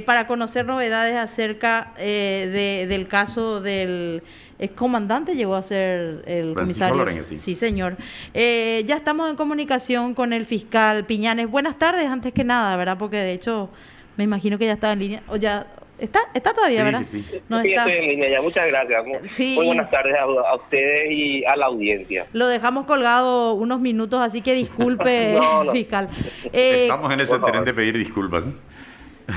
para conocer novedades acerca del caso del excomandante, llegó a ser el Francisco comisario. Lorenzo, sí. Sí, señor. Ya estamos en comunicación con el fiscal Piñanes. Buenas tardes, antes que nada, ¿verdad? Porque de hecho me imagino que ya está en línea, o ya está todavía, Sí, ¿verdad? sí, sí. No Sí, estoy está. en línea ya. Muchas gracias. Sí, Muy buenas y tardes a ustedes y a la audiencia. lo dejamos colgado unos minutos, así que disculpe, No, no, fiscal. Estamos en ese por tren favor. de pedir disculpas, ¿eh?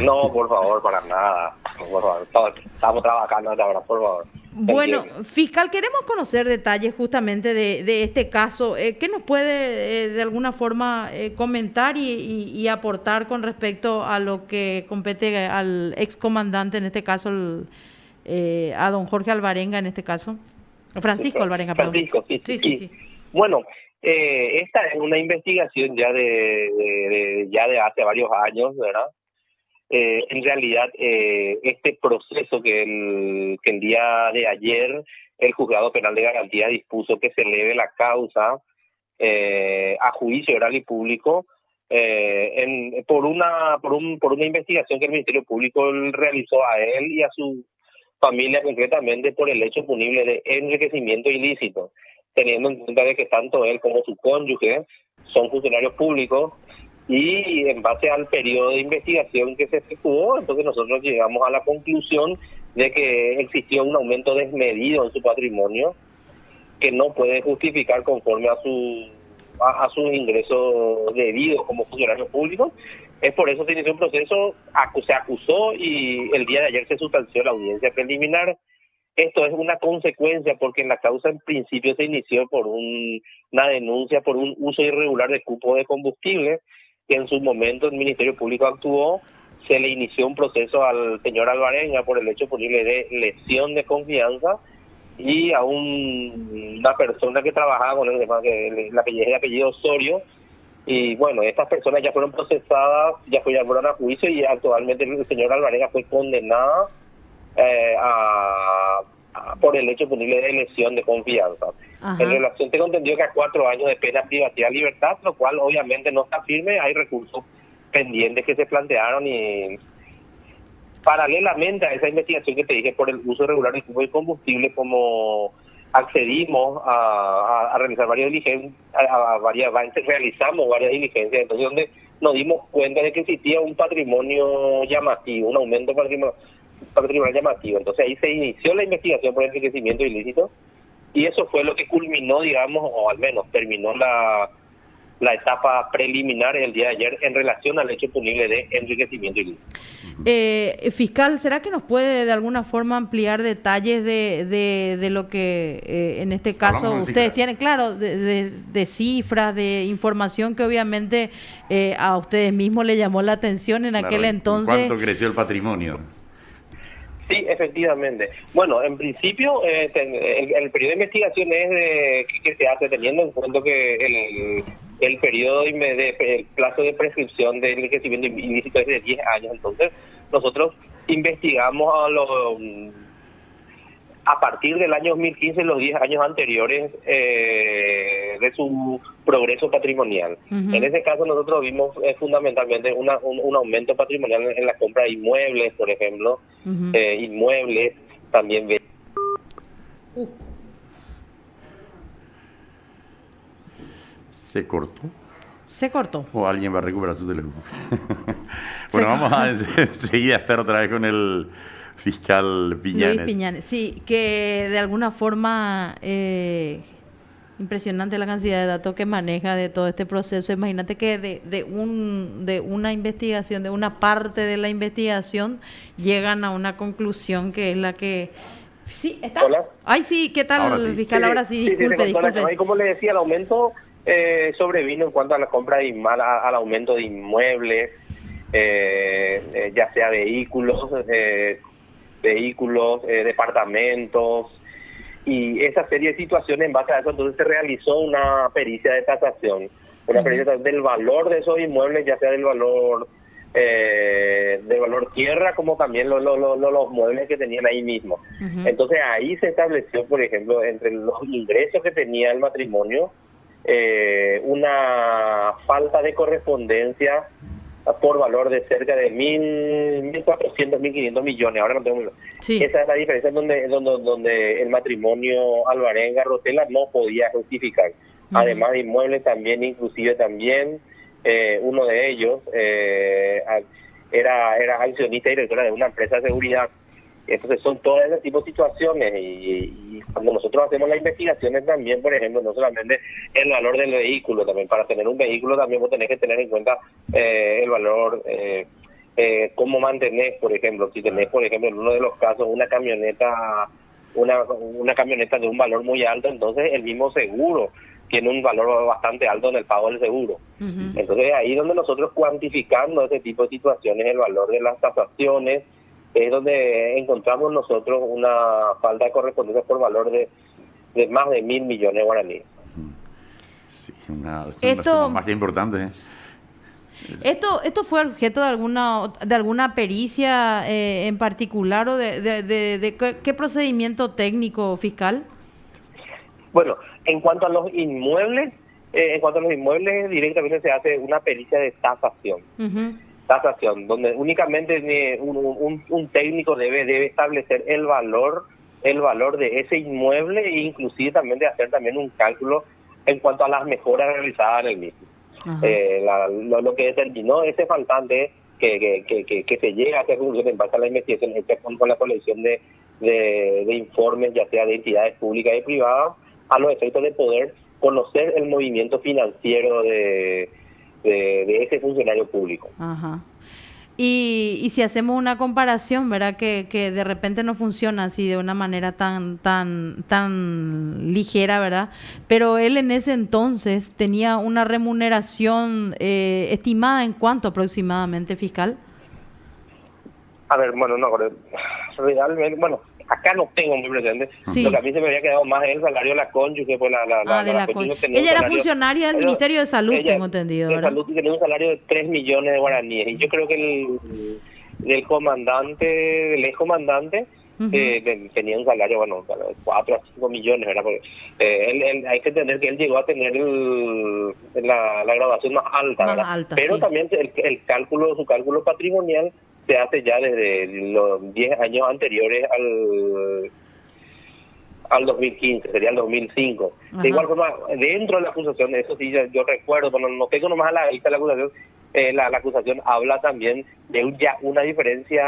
No, por favor, para nada. Por favor. Estamos trabajando hasta ahora, por favor. Se Bueno, entiende. fiscal, queremos conocer detalles justamente de este caso. ¿Qué nos puede de alguna forma comentar y aportar con respecto a lo que compete al excomandante, en este caso a don Jorge Alvarenga, en este caso? Francisco Alvarenga, perdón. Francisco, sí, Sí, sí, sí. sí. Bueno, esta es una investigación ya ya de hace varios años, ¿verdad? En realidad, este proceso que el día de ayer el Juzgado Penal de Garantía dispuso que se eleve la causa a juicio oral y público por una investigación que el Ministerio Público realizó a él y a su familia, concretamente por el hecho punible de enriquecimiento ilícito, teniendo en cuenta de que tanto él como su cónyuge son funcionarios públicos. Y en base al periodo de investigación que se efectuó, entonces nosotros llegamos a la conclusión de que existió un aumento desmedido en su patrimonio que no puede justificar conforme a sus ingresos debidos como funcionarios públicos. Es por eso que se inició un proceso, se acusó y el día de ayer se sustanció la audiencia preliminar. Esto es una consecuencia porque en la causa en principio se inició por una denuncia por un uso irregular de cupo de combustible, que en su momento el Ministerio Público actuó, se le inició un proceso al señor Alvarenga por el hecho punible de lesión de confianza y a una persona que trabajaba con él, el apellido Osorio. Y bueno, estas personas ya fueron procesadas, ya fueron a juicio y actualmente el señor Alvarenga fue condenada por el hecho punible de lesión de confianza. En Ajá. relación, tengo entendido que a 4 años de pena privativa de libertad, lo cual obviamente no está firme, hay recursos pendientes que se plantearon y paralelamente a esa investigación que te dije por el uso irregular del cupo de combustible, como accedimos a realizar varias diligencias, realizamos varias diligencias, entonces donde nos dimos cuenta de que existía un patrimonio llamativo, un aumento patrimonial llamativo. Entonces ahí se inició la investigación por enriquecimiento ilícito y eso fue lo que culminó, digamos, o al menos terminó la etapa preliminar el día de ayer en relación al hecho punible de enriquecimiento ilícito. Fiscal, ¿será que nos puede de alguna forma ampliar detalles de lo que en este caso Hablamos de ustedes cifras. tienen, claro, de cifras, de información que obviamente a ustedes mismos le llamó la atención en aquel Claro, ¿en entonces? cuánto creció el patrimonio? Sí, efectivamente. Bueno, en principio, el periodo de investigación es que se hace teniendo en cuenta que el periodo el plazo de prescripción del enriquecimiento ilícito es de 10 años. Entonces, nosotros investigamos a partir del año 2015, los 10 años anteriores de su progreso patrimonial. En Ujú. ese caso nosotros vimos fundamentalmente un aumento patrimonial en la compra de inmuebles, por ejemplo, Ujú. inmuebles, también Uh, ¿Se cortó? Se cortó. ¿O alguien va a recuperar su teléfono? Se Bueno, vamos a cortó. enseguida estar otra vez con el fiscal Luis Piñanes. Piñanes, sí, que de alguna forma impresionante la cantidad de datos que maneja de todo este proceso. Imagínate que de una investigación, de una parte de la investigación, llegan a una conclusión que es la que... Sí, ¿está? Hola. Ay, sí, ¿qué Ahora tal, sí. fiscal? Ahora sí, Sí, se disculpe, cortó la disculpe. llamada. Y como le decía, el aumento sobrevino en cuanto a la compra al aumento de inmuebles, ya sea vehículos, departamentos, y esa serie de situaciones. En base a eso entonces se realizó una pericia de tasación, pericia del valor de esos inmuebles, ya sea del valor tierra, como también los muebles que tenían ahí mismo. Ujú. Entonces ahí se estableció, por ejemplo, entre los ingresos que tenía el matrimonio, una falta de correspondencia por valor de cerca de 1.400, 1.500 millones. Ahora no tengo muy... Sí. Esa es la diferencia donde el matrimonio Alvarenga Rotela no podía justificar. Además de inmuebles también, inclusive también uno de ellos era accionista y directora de una empresa de seguridad. Entonces son todo ese tipo de situaciones y cuando nosotros hacemos las investigaciones también, por ejemplo, no solamente el valor del vehículo, también para tener un vehículo también vos tenés que tener en cuenta el valor, cómo mantenés, por ejemplo, si tenés, por ejemplo, en uno de los casos una camioneta de un valor muy alto, entonces el mismo seguro tiene un valor bastante alto en el pago del seguro. Entonces ahí donde nosotros cuantificando ese tipo de situaciones, el valor de las tasaciones, es donde encontramos nosotros una falta de correspondencia por valor de más de 1.000 millones de guaraníes. Sí, una suma más que importante. ¿Esto fue objeto de alguna pericia en particular o de qué procedimiento técnico fiscal? Bueno, en cuanto a los inmuebles, directamente se hace una pericia de tasación. Tasación, donde únicamente un técnico debe establecer el valor de ese inmueble e inclusive también de hacer también un cálculo en cuanto a las mejoras realizadas en el mismo. Lo que determinó ese faltante que se llega a hacer conclusión en base a la investigación con la colección de informes, ya sea de entidades públicas y privadas, a los efectos de poder conocer el movimiento financiero de ese funcionario público. Y si hacemos una comparación, ¿verdad? Que de repente no funciona así de una manera tan ligera, ¿verdad? Pero él en ese entonces tenía una remuneración estimada en cuánto aproximadamente, fiscal. A ver, bueno, no, realmente, bueno, acá no tengo muy presente. Sí. Lo que a mí se me había quedado más es el salario de la cónyuge, pues de la cónyuge. Ella era funcionaria del Ministerio de Salud, tengo entendido, ¿verdad? De Salud, y tenía un salario de 3 millones de guaraníes. Y yo creo que el ex comandante, tenía un salario, bueno, 4 a 5 millones, ¿verdad? Porque él hay que entender que él llegó a tener la graduación más alta, ¿verdad? Pero también su cálculo patrimonial se hace ya desde los 10 años anteriores al 2015, sería el 2005. De igual forma, dentro de la acusación, eso sí, yo recuerdo, bueno, no tengo nomás a la vista la acusación, la acusación habla también de ya una diferencia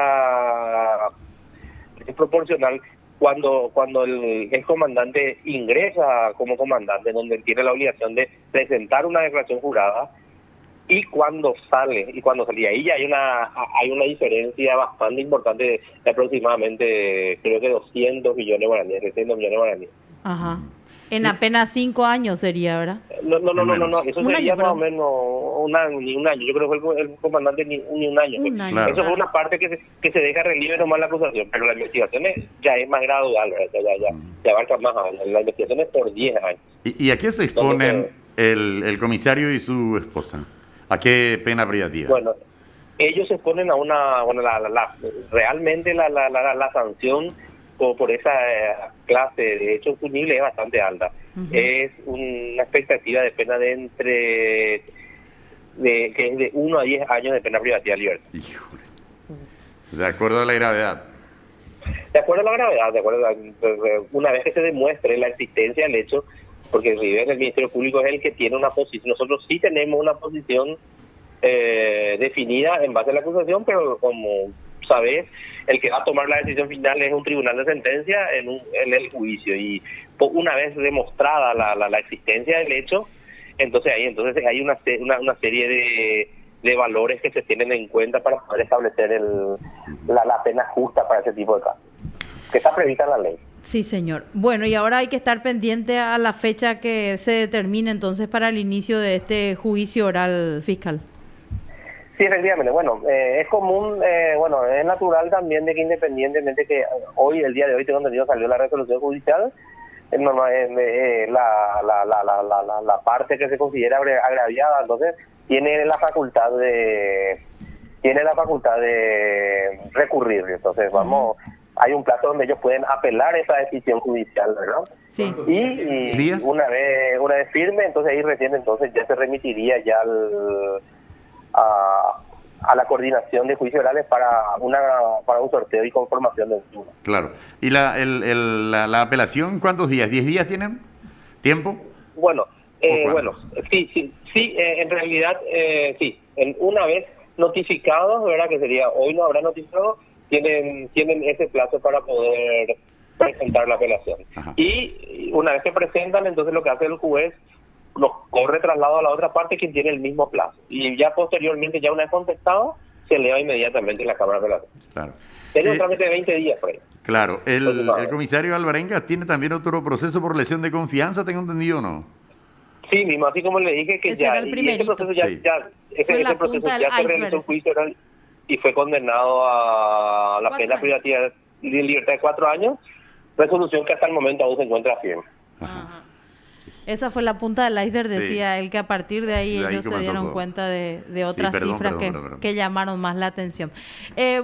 proporcional cuando el comandante ingresa como comandante, donde él tiene la obligación de presentar una declaración jurada, y cuando sale, ahí ya hay una diferencia bastante importante de aproximadamente, creo que 200 millones de guaraníes, 300 millones de guaraníes. En apenas 5 años sería, ¿verdad? No, eso sería más o menos ni un año. Yo creo que fue el comandante ni un año. Claro. Eso fue una parte que se deja relieve nomás la acusación, pero la investigación ya es más gradual, ya abarca más años. La investigación es por 10 años. ¿Y a qué se exponen el comisario y su esposa? ¿A qué pena privativa? Bueno, ellos se exponen a realmente la sanción por esa clase de hechos punibles es bastante alta. Es una expectativa de pena que es de 1 a 10 años de pena privativa de libertad. Híjole. De acuerdo a la gravedad. De acuerdo a la gravedad, una vez que se demuestre la existencia del hecho, porque el Ministerio Público es el que tiene una posición. Nosotros sí tenemos una posición definida en base a la acusación, pero como sabes, el que va a tomar la decisión final es un tribunal de sentencia en el juicio, y una vez demostrada la existencia del hecho, entonces hay una serie de valores que se tienen en cuenta para poder establecer la pena justa para ese tipo de casos, que está prevista en la ley. Sí, señor. Bueno, y ahora hay que estar pendiente a la fecha que se determine entonces para el inicio de este juicio oral, fiscal. Sí, efectivamente. Bueno, es común, es natural también de que independientemente que el día de hoy tengo entendido salió la resolución judicial, la parte que se considera agraviada, entonces tiene la facultad de recurrir. Entonces hay un plazo donde ellos pueden apelar esa decisión judicial, ¿verdad? Sí. Y una vez firme, entonces ahí recién ya se remitiría ya a la coordinación de juicios orales para un sorteo y conformación de un. Claro. ¿Y la apelación cuántos días? ¿10 días tienen tiempo? Bueno, sí, en realidad sí. Una vez notificados, ¿verdad? Que sería hoy no habrá notificado, tienen ese plazo para poder presentar la apelación. Ajá. Y una vez que presentan, entonces lo que hace el juez los corre traslado a la otra parte, quien tiene el mismo plazo. Y ya posteriormente, ya una vez contestado, se eleva inmediatamente en la Cámara de Apelación. Claro. Tiene un trámite de 20 días por ahí. Claro. El comisario Alvarenga tiene también otro proceso por lesión de confianza, ¿tengo entendido o no? Sí, mismo, así como le dije que ese ya... era el primerito. Ese proceso ese proceso ya se realizó un juicio oral y fue condenado a la pena privativa de libertad de 4 años, resolución que hasta el momento aún se encuentra firme. Ajá. Esa fue la punta del iceberg, decía él, que a partir de ahí ellos se dieron cuenta de otras cifras que llamaron más la atención.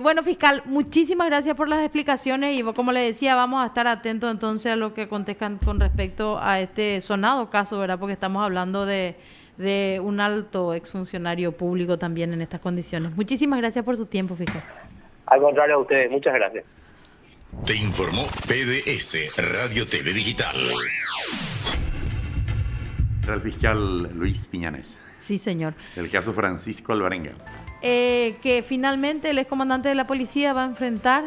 Bueno, fiscal, muchísimas gracias por las explicaciones y como le decía, vamos a estar atentos entonces a lo que contestan con respecto a este sonado caso, ¿verdad? Porque estamos hablando de un alto exfuncionario público también en estas condiciones. Muchísimas gracias por su tiempo, fiscal. Al contrario a ustedes, muchas gracias. Te informó PDS Radio TV Digital. Era el fiscal Luis Piñanes. Sí, señor. El caso Francisco Alvarenga. Que finalmente el excomandante de la policía va a enfrentar